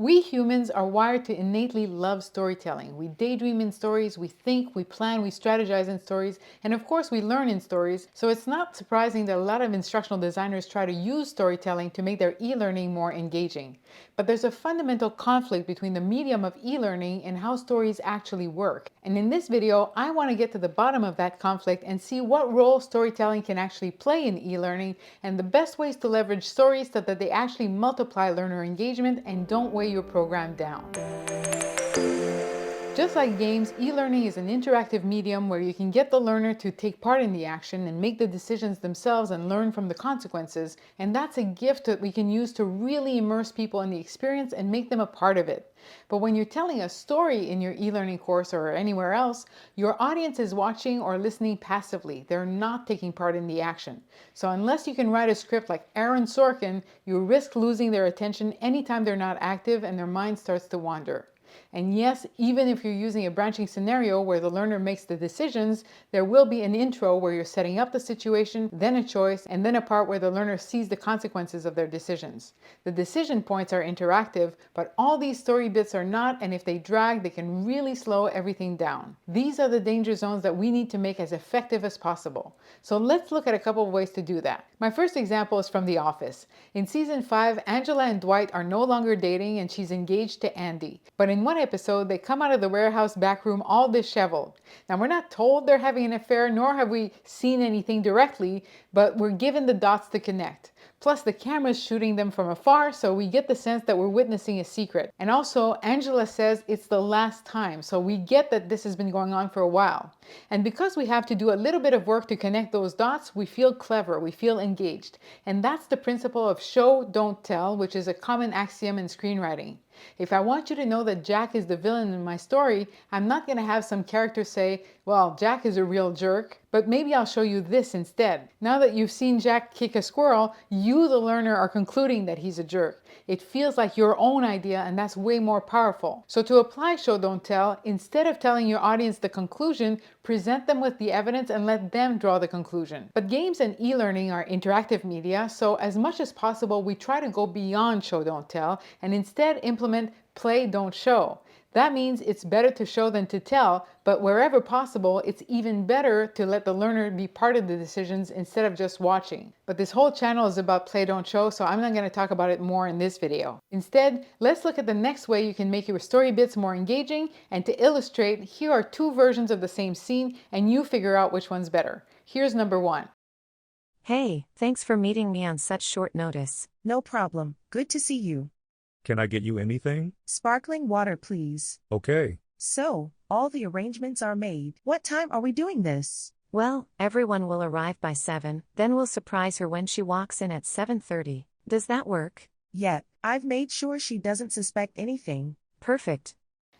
We humans are wired to innately love storytelling. We daydream in stories, we think, we plan, we strategize in stories, and of course we learn in stories. So it's not surprising that a lot of instructional designers try to use storytelling to make their e-learning more engaging. But there's a fundamental conflict between the medium of e-learning and how stories actually work. And in this video, I want to get to the bottom of that conflict and see what role storytelling can actually play in e-learning and the best ways to leverage stories so that they actually multiply learner engagement and don't weigh your program down. Just like games, e-learning is an interactive medium where you can get the learner to take part in the action and make the decisions themselves and learn from the consequences. And that's a gift that we can use to really immerse people in the experience and make them a part of it. But when you're telling a story in your e-learning course or anywhere else, your audience is watching or listening passively. They're not taking part in the action. So unless you can write a script like Aaron Sorkin, you risk losing their attention anytime they're not active and their mind starts to wander. And yes, even if you're using a branching scenario where the learner makes the decisions, there will be an intro where you're setting up the situation, then a choice, and then a part where the learner sees the consequences of their decisions. The decision points are interactive, but all these story bits are not, and if they drag, they can really slow everything down. These are the danger zones that we need to make as effective as possible. So let's look at a couple of ways to do that. My first example is from The Office. In season 5, Angela and Dwight are no longer dating and she's engaged to Andy. But in one episode, they come out of the warehouse back room all disheveled. Now, we're not told they're having an affair, nor have we seen anything directly, but we're given the dots to connect. Plus, the camera's shooting them from afar, so we get the sense that we're witnessing a secret. And also, Angela says it's the last time, so we get that this has been going on for a while. And because we have to do a little bit of work to connect those dots, we feel clever, we feel engaged. And that's the principle of show, don't tell, which is a common axiom in screenwriting. If I want you to know that Jack is the villain in my story, I'm not going to have some character say, well, Jack is a real jerk, but maybe I'll show you this instead. Now that you've seen Jack kick a squirrel, you, the learner, are concluding that he's a jerk. It feels like your own idea, and that's way more powerful. So to apply show, don't tell, instead of telling your audience the conclusion, present them with the evidence and let them draw the conclusion. But games and e-learning are interactive media, so as much as possible, we try to go beyond show, don't tell, and instead implement play, don't show. That means it's better to show than to tell, but wherever possible, it's even better to let the learner be part of the decisions instead of just watching. But this whole channel is about play, don't show, so I'm not going to talk about it more in this video. Instead, let's look at the next way you can make your story bits more engaging, and to illustrate, here are two versions of the same scene, and you figure out which one's better. Here's number 1. Hey, thanks for meeting me on such short notice. No problem. Good to see you. Can I get you anything? Sparkling water, please. Okay. So, all the arrangements are made. What time are we doing this? Well, everyone will arrive by 7, then we'll surprise her when she walks in at 7:30. Does that work? Yep, I've made sure she doesn't suspect anything. Perfect.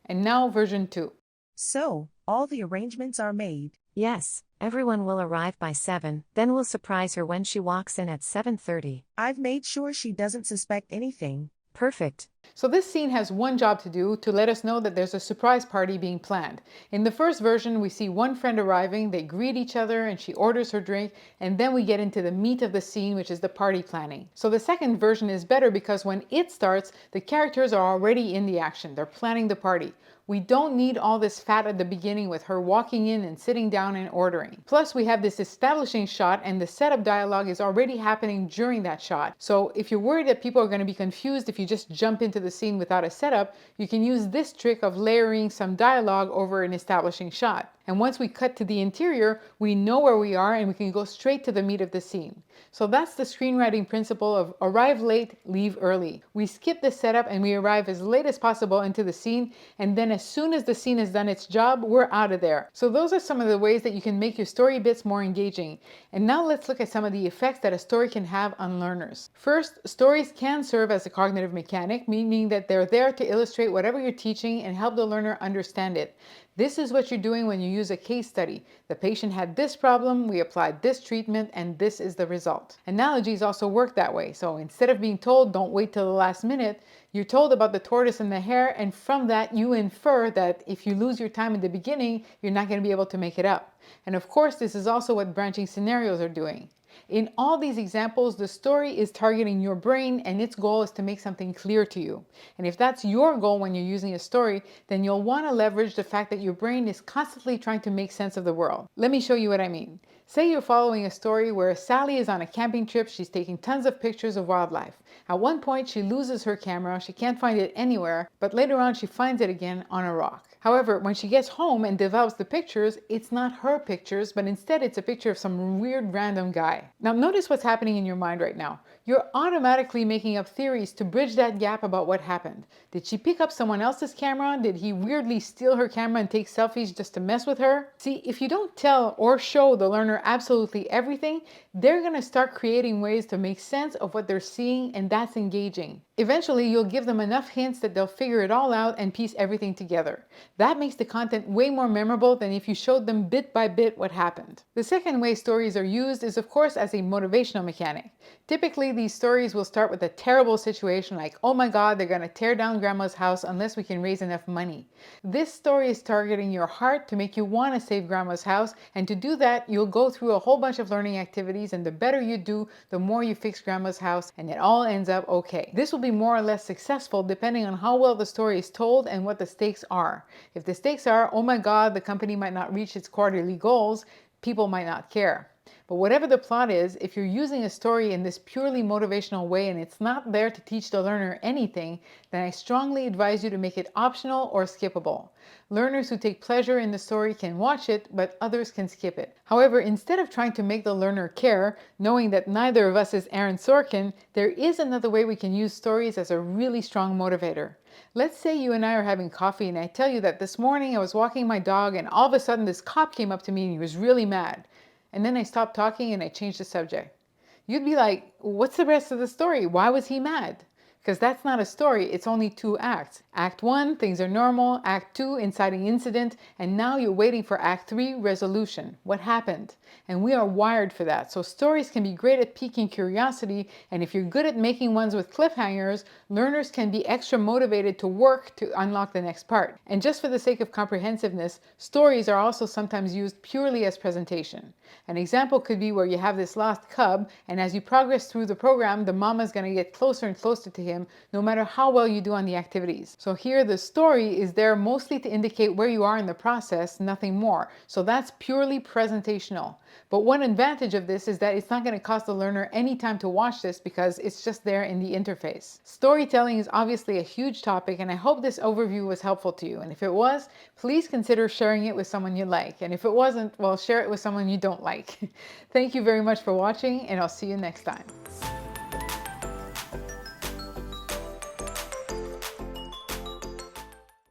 And now version 2. So, all the arrangements are made. Yes, everyone will arrive by 7, then we'll surprise her when she walks in at 7:30. I've made sure she doesn't suspect anything. Perfect. So this scene has one job to do, to let us know that there's a surprise party being planned. In the first version, we see one friend arriving, they greet each other and she orders her drink, and then we get into the meat of the scene, which is the party planning. So the second version is better because when it starts, the characters are already in the action. They're planning the party. We don't need all this fat at the beginning with her walking in and sitting down and ordering. Plus, we have this establishing shot and the setup dialogue is already happening during that shot. So if you're worried that people are going to be confused if you just jump into the scene without a setup, you can use this trick of layering some dialogue over an establishing shot. And once we cut to the interior, we know where we are and we can go straight to the meat of the scene. So that's the screenwriting principle of arrive late, leave early. We skip the setup and we arrive as late as possible into the scene, and then as soon as the scene has done its job, we're out of there. So those are some of the ways that you can make your story bits more engaging. And now let's look at some of the effects that a story can have on learners. First, stories can serve as a cognitive mechanic, meaning that they're there to illustrate whatever you're teaching and help the learner understand it. This is what you're doing when you use a case study. The patient had this problem, we applied this treatment, and this is the result. Analogies also work that way. So instead of being told, don't wait till the last minute, you're told about the tortoise and the hare, and from that you infer that if you lose your time in the beginning, you're not going to be able to make it up. And of course, this is also what branching scenarios are doing. In all these examples, the story is targeting your brain and its goal is to make something clear to you. And if that's your goal when you're using a story, then you'll want to leverage the fact that your brain is constantly trying to make sense of the world. Let me show you what I mean. Say you're following a story where Sally is on a camping trip, she's taking tons of pictures of wildlife. At one point, she loses her camera, she can't find it anywhere, but later on she finds it again on a rock. However, when she gets home and develops the pictures, it's not her pictures, but instead it's a picture of some weird random guy. Now notice what's happening in your mind right now. You're automatically making up theories to bridge that gap about what happened. Did she pick up someone else's camera? Did he weirdly steal her camera and take selfies just to mess with her? See, if you don't tell or show the learner absolutely everything, they're going to start creating ways to make sense of what they're seeing, and that's engaging. Eventually, you'll give them enough hints that they'll figure it all out and piece everything together. That makes the content way more memorable than if you showed them bit by bit what happened. The second way stories are used is, of course, as a motivational mechanic. Typically, these stories will start with a terrible situation like, oh my God, they're going to tear down grandma's house unless we can raise enough money. This story is targeting your heart to make you want to save grandma's house, and to do that, you'll go through a whole bunch of learning activities, and the better you do, the more you fix grandma's house, and it all ends up okay. This will be more or less successful depending on how well the story is told and what the stakes are. If the stakes are, oh my God, the company might not reach its quarterly goals, people might not care. But whatever the plot is, if you're using a story in this purely motivational way and it's not there to teach the learner anything, then I strongly advise you to make it optional or skippable. Learners who take pleasure in the story can watch it, but others can skip it. However, instead of trying to make the learner care, knowing that neither of us is Aaron Sorkin, there is another way we can use stories as a really strong motivator. Let's say you and I are having coffee and I tell you that this morning I was walking my dog and all of a sudden this cop came up to me and he was really mad. And then I stopped talking and I changed the subject. You'd be like, what's the rest of the story? Why was he mad? Because that's not a story, it's only two acts. Act 1, things are normal. Act 2, inciting incident. And now you're waiting for Act 3, resolution. What happened? And we are wired for that. So stories can be great at piquing curiosity. And if you're good at making ones with cliffhangers, learners can be extra motivated to work to unlock the next part. And just for the sake of comprehensiveness, stories are also sometimes used purely as presentation. An example could be where you have this lost cub, and as you progress through the program, the mama is going to get closer and closer to him, no matter how well you do on the activities. So here the story is there mostly to indicate where you are in the process, nothing more. So that's purely presentational. But one advantage of this is that it's not going to cost the learner any time to watch this because it's just there in the interface. Storytelling is obviously a huge topic, and I hope this overview was helpful to you. And if it was, please consider sharing it with someone you like. And if it wasn't, well, share it with someone you don't like. Thank you very much for watching, and I'll see you next time.